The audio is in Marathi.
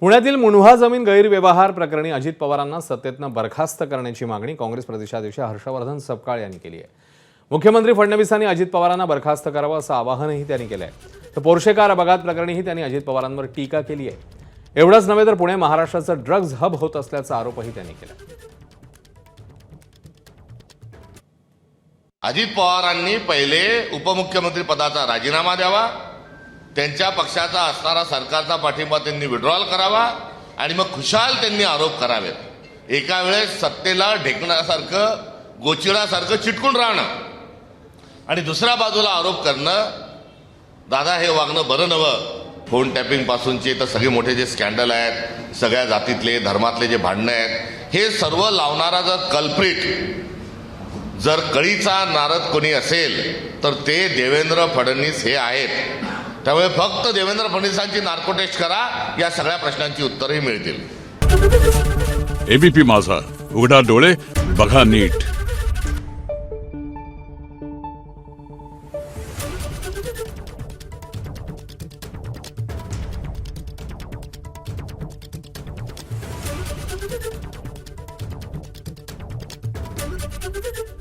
पुण्यातील मुंढवा जमीन गैरव्यवहार प्रकरणी अजित पवारांना सत्तेतनं बरखास्त करण्याची मागणी काँग्रेस प्रदेशाध्यक्ष हर्षवर्धन सपकाळ यांनी केली आहे। मुख्यमंत्री फडणवीसांनी अजित पवारांना बरखास्त करावं असं आवाहनही त्यांनी केलं आहे। तर पोर्शे कार अपघात प्रकरणीही त्यांनी अजित पवारांवर टीका केली आहे। एवढंच नव्हे तर पुणे महाराष्ट्राचं ड्रग्ज हब होत असल्याचा आरोपही त्यांनी केला। अजित पवारांनी पहिले उपमुख्यमंत्री पदाचा राजीनामा द्यावा, त्यांच्या पक्षाचा असणारा सरकारचा पाठिंबा त्यांनी विड्रॉल करावा आणि मग खुशाल त्यांनी आरोप करावेत। एका वेळेस सत्तेला ढेकण्यासारखं गोचिडासारखं चिटकून राहणं आणि दुसऱ्या बाजूला आरोप करणं, दादा हे वागणं बरं नवं। फोन टॅपिंग पासूनचे तर सगळे मोठे जे स्कॅन्डल आहेत, सगळ्या जातीतले धर्मातले जे भांडणं आहेत, हे सर्व लावणारा जर कल्प्रिट जर कळीचा नारद कोणी असेल तर ते देवेंद्र फडणवीस हे आहेत। त्यामुळे फक्त देवेंद्र फडणवीसांची नार्को टेस्ट करा, या सगळ्या प्रश्नांची उत्तरही मिळतील। एबीपी माझा, उघडा डोळे बघा नीट। Thank you.